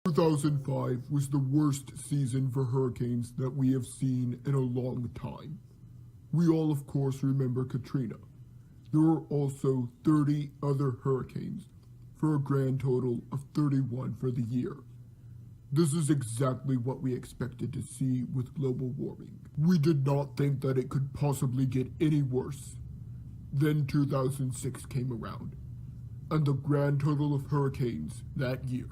2005 was the worst season for hurricanes that we have seen in a long time. We all, of course, remember Katrina. There were also 30 other hurricanes, for a grand total of 31 for the year. This is exactly what we expected to see with global warming. We did not think that it could possibly get any worse. Then 2006 came around, and the grand total of hurricanes that year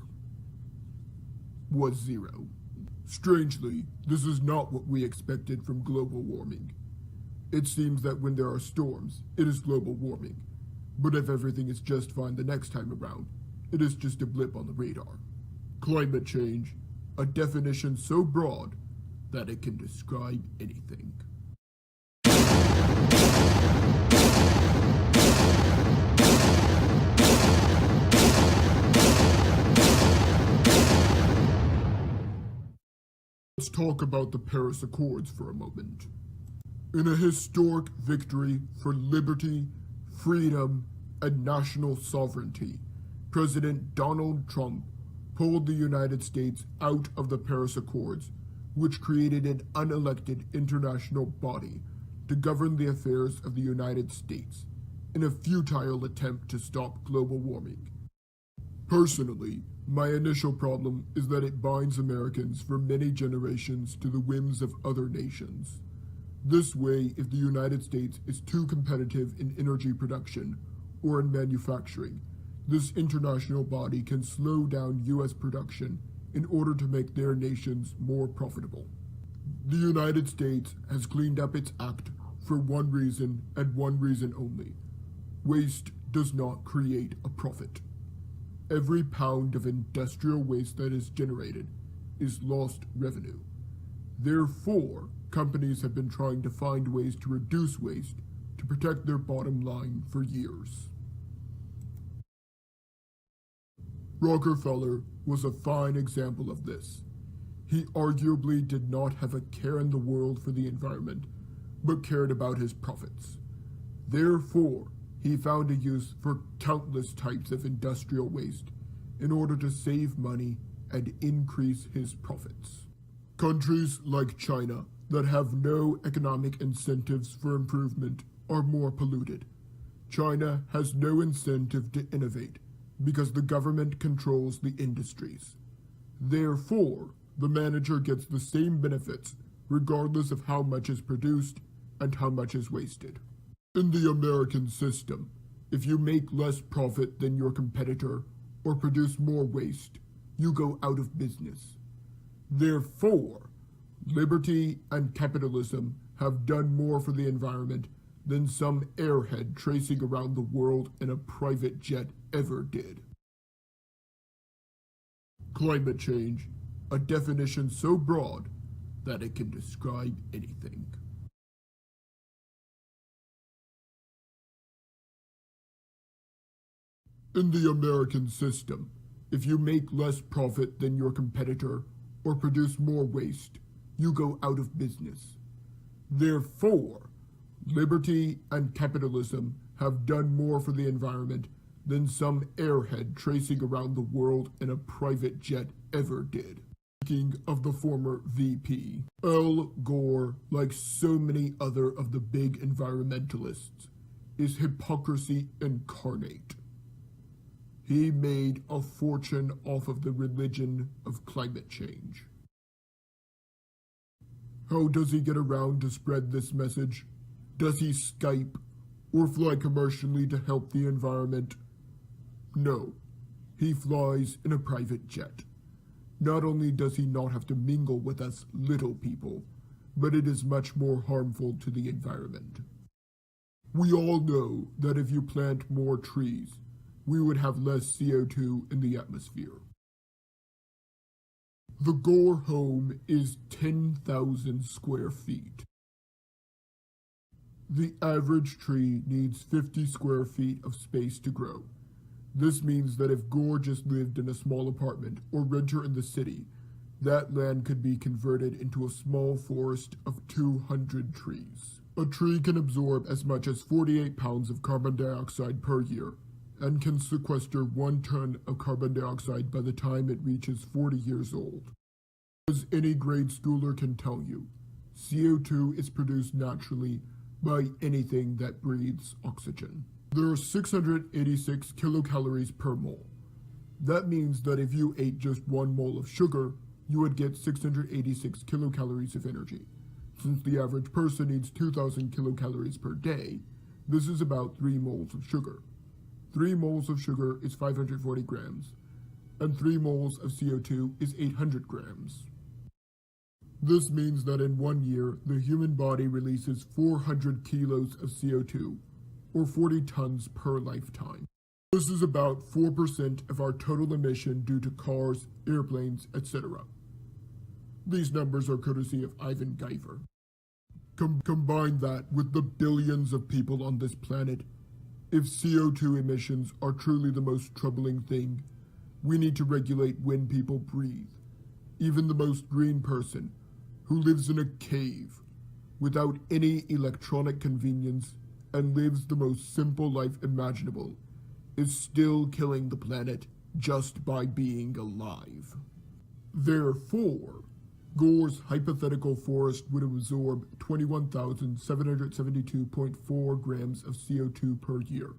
was 0. Strangely, this is not what we expected from global warming. It seems that when there are storms, it is global warming. But if everything is just fine the next time around, it is just a blip on the radar. Climate change, a definition so broad that it can describe anything. Let's talk about the Paris Accords for a moment. In a historic victory for liberty, freedom, and national sovereignty, President Donald Trump pulled the United States out of the Paris Accords, which created an unelected international body to govern the affairs of the United States in a futile attempt to stop global warming. Personally, my initial problem is that it binds Americans for many generations to the whims of other nations. This way, if the United States is too competitive in energy production or in manufacturing, this international body can slow down U.S. production in order to make their nations more profitable. The United States has cleaned up its act for one reason and one reason only. Waste does not create a profit. Every pound of industrial waste that is generated is lost revenue. Therefore, companies have been trying to find ways to reduce waste to protect their bottom line for years. Rockefeller was a fine example of this. He arguably did not have a care in the world for the environment, but cared about his profits. Therefore, he found a use for countless types of industrial waste in order to save money and increase his profits. Countries like China that have no economic incentives for improvement are more polluted. China has no incentive to innovate because the government controls the industries. Therefore, the manager gets the same benefits regardless of how much is produced and how much is wasted. In the American system, if you make less profit than your competitor or produce more waste, you go out of business. Therefore, liberty and capitalism have done more for the environment than some airhead tracing around the world in a private jet ever did. Climate change, a definition so broad that it can describe anything. In the American system, if you make less profit than your competitor or produce more waste, you go out of business. Therefore, liberty and capitalism have done more for the environment than some airhead tracing around the world in a private jet ever did. Speaking of the former VP, Al Gore, like so many other of the big environmentalists, is hypocrisy incarnate. He made a fortune off of the religion of climate change. How does he get around to spread this message? Does he Skype or fly commercially to help the environment? No, he flies in a private jet. Not only does he not have to mingle with us little people, but it is much more harmful to the environment. We all know that if you plant more trees, we would have less CO2 in the atmosphere. The Gore home is 10,000 square feet. The average tree needs 50 square feet of space to grow. This means that if Gore just lived in a small apartment or renter in the city, that land could be converted into a small forest of 200 trees. A tree can absorb as much as 48 pounds of carbon dioxide per year, and can sequester 1 ton of carbon dioxide by the time it reaches 40 years old. As any grade schooler can tell you, CO2 is produced naturally by anything that breathes oxygen. There are 686 kilocalories per mole. That means that if you ate just 1 mole of sugar, you would get 686 kilocalories of energy. Since the average person needs 2,000 kilocalories per day, this is about 3 moles of sugar. 3 moles of sugar is 540 grams, and 3 moles of CO2 is 800 grams. This means that in 1 year, the human body releases 400 kilos of CO2, or 40 tons per lifetime. This is about 4% of our total emission due to cars, airplanes, etc. These numbers are courtesy of Ivan Guyver. Combine that with the billions of people on this planet. If CO2 emissions are truly the most troubling thing, we need to regulate when people breathe. Even the most green person, who lives in a cave, without any electronic convenience, and lives the most simple life imaginable, is still killing the planet just by being alive. Therefore, Gore's hypothetical forest would absorb 21,772.4 grams of CO2 per year.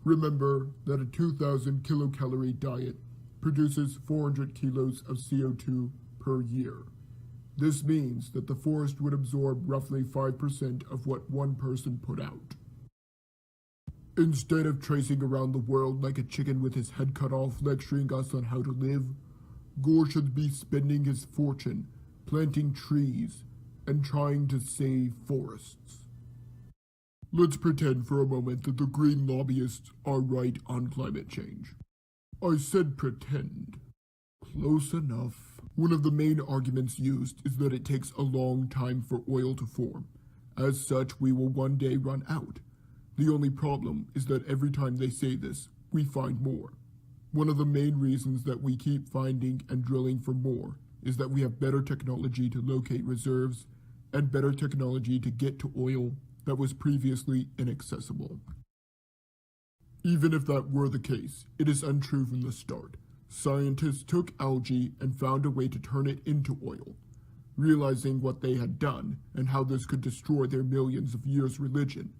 Remember that a 2,000 kilocalorie diet produces 400 kilos of CO2 per year. This means that the forest would absorb roughly 5% of what one person put out. Instead of tracing around the world like a chicken with his head cut off lecturing us on how to live, Gore should be spending his fortune planting trees and trying to save forests. Let's pretend for a moment that the green lobbyists are right on climate change. I said pretend. Close enough. One of the main arguments used is that it takes a long time for oil to form. As such, we will one day run out. The only problem is that every time they say this, we find more. One of the main reasons that we keep finding and drilling for more is that we have better technology to locate reserves and better technology to get to oil that was previously inaccessible. Even if that were the case, it is untrue from the start. Scientists took algae and found a way to turn it into oil. Realizing what they had done and how this could destroy their millions of years' religion,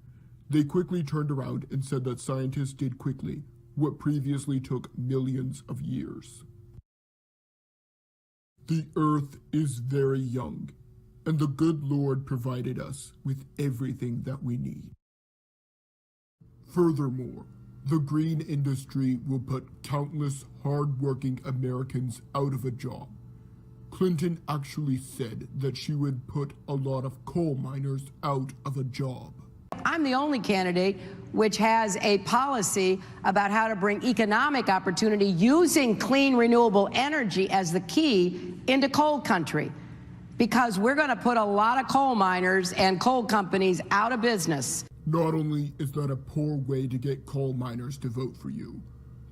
they quickly turned around and said that scientists did quickly what previously took millions of years. The earth is very young, and the good Lord provided us with everything that we need. Furthermore, the green industry will put countless hard-working Americans out of a job. Clinton actually said that she would put a lot of coal miners out of a job. I'm the only candidate which has a policy about how to bring economic opportunity using clean, renewable energy as the key into coal country, because we're going to put a lot of coal miners and coal companies out of business. Not only is that a poor way to get coal miners to vote for you,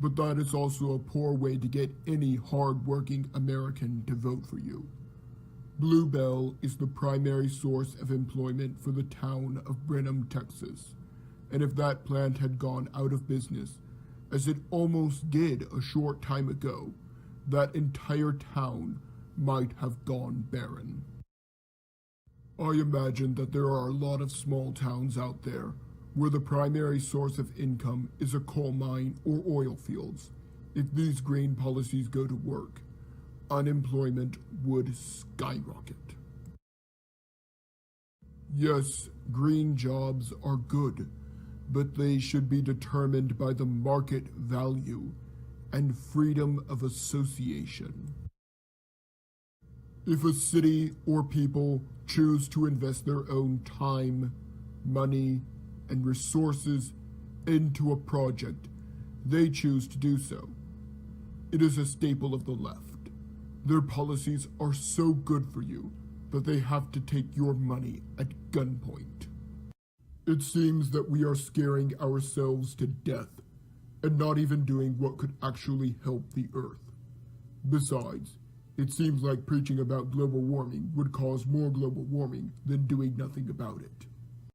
but that is also a poor way to get any hard-working American to vote for you. Bluebell is the primary source of employment for the town of Brenham, Texas, and if that plant had gone out of business, as it almost did a short time ago, that entire town might have gone barren. I imagine that there are a lot of small towns out there where the primary source of income is a coal mine or oil fields. If these green policies go to work, unemployment would skyrocket. Yes, green jobs are good, but they should be determined by the market value and freedom of association. If a city or people choose to invest their own time, money, and resources into a project, they choose to do so. It is a staple of the left. Their policies are so good for you that they have to take your money at gunpoint. It seems that we are scaring ourselves to death and not even doing what could actually help the Earth. Besides, it seems like preaching about global warming would cause more global warming than doing nothing about it.